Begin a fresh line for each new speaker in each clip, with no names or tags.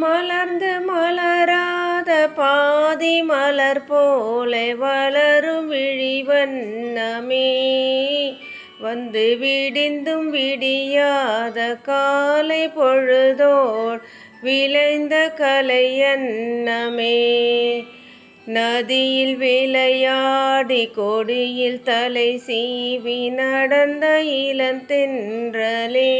மலர்ந்து மலராத பாதி மலர் போல வளரும் விழிவண்ணமே, வந்து விடிந்தும் விடியாத காலை பொழுதோடு விளைந்த கலையன்னமே. நதியில் விளையாடி கொடியில் தலை சீவி நடந்த இளந்தென்றலே,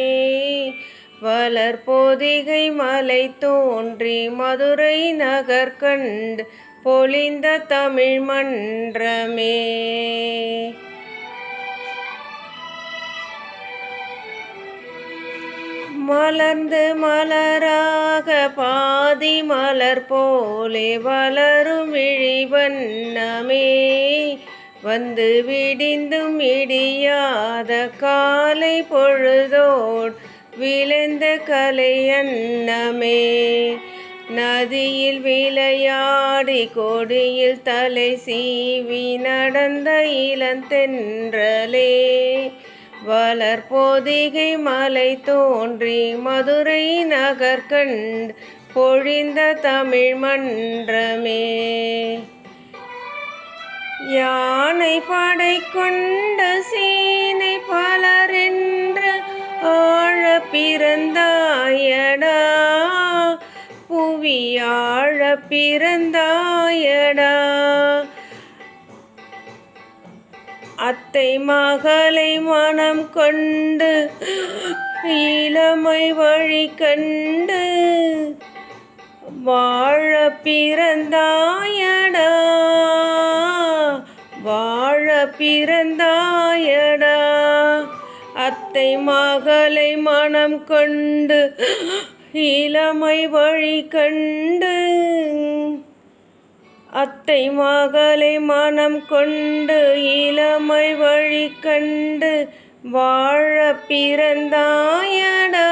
வளர் பொதிகை மலை தோன்றி மதுரை நகர் கண்டு பொலிந்த தமிழ் மன்றமே. மலர்ந்து மலராக பாதி மலர் போலே வளரும் விழிவண்ணமே, வந்து விடிந்தும் விடியாத காலை பொழுதோடு விளைந்த கலையன்னமே. நதியில் விளையாடி கொடியில் தலை சீவி நடந்த இளந்தென்றலே, வளர் பொதிகை மலை தோன்றி மதுரை நகர் கண்டு பொழிந்த தமிழ் மன்றமே. யானை படை கொண்ட சீனை பலரென்று ஆழ பிறந்தாயடா, புவி ஆழ பிறந்தாயடா. அத்தை மகளை மனம் கொண்டு இளமை வழி கண்டு வாழ பிறந்தாயடா, வாழ பிறந்தாயடா. அத்தை மகளை மனம் கொண்டு இளமை வழி கண்டு, அத்தை மகளை மனம் கொண்டு இளமை வழி கண்டு வாழ பிறந்தாயடா.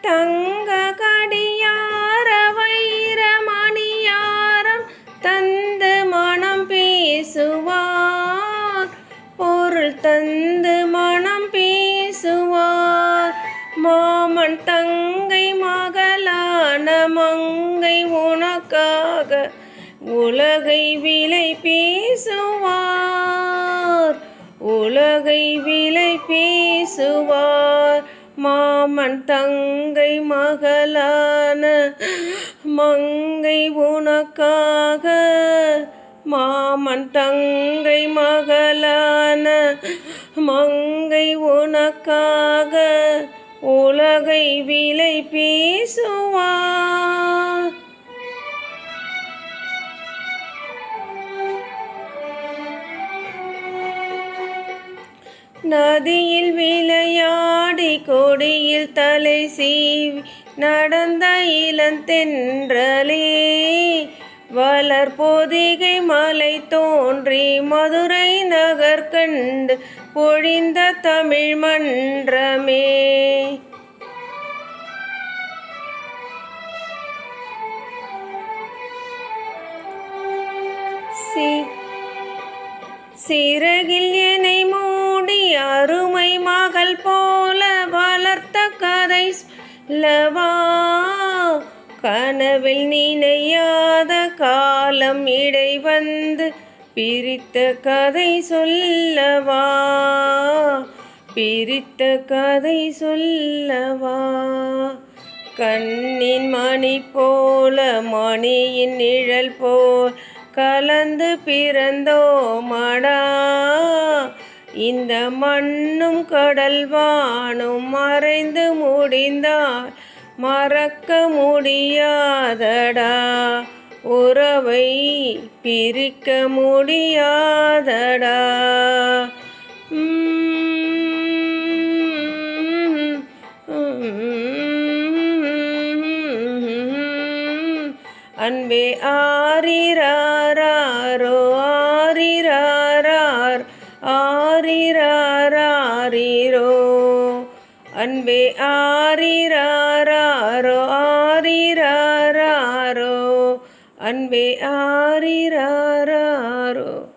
தங்க கடியார வைர மணியாரம் தந்து மனம் பேசுவார், பொருள் தந்து மனம் பேசுவார். மாமன் தங்கை மகளான மங்கை உனக்காக உலகை விலை பேசுவார், உலகை விலை பேசுவார். மாமன் தங்கை மகளான மங்கை உனக்காக, மாமன் தங்கை மகளான மங்கை உனக்காக உலகை விலை பேசுவார். நதியில் விளையாடி கொடியில் தலை சீவி நடந்த இளந்தென்றலே, வளர் பொதிகை மலை தோன்றி மதுரை நகர் கண்டு பொழிந்த தமிழ் மன்றமே. சிறகில் என்னை மூடி அருமை மகள் போல வளர்த்த கதை சொல்லவா, கனவில் நினையாத காலம் இடை வந்து பிரித்த கதை சொல்லவா, பிரித்த கதை சொல்லவா. கண்ணின் மணி போல மணியின் நிழல் போல் கலந்து பிறந்தோமடா, இந்த மண்ணும் கடல் வானும் மறைந்து முடிந்தால் மறக்க முடியாதடா, உறவை பிரிக்க முடியாதடா. அன்பே ஆரிராரோ ஆரிராரார் ஆரிராரீரோ, அன்பே ஆரிராரோ ஆரிராரோ அன்பே ஆரிராரோ.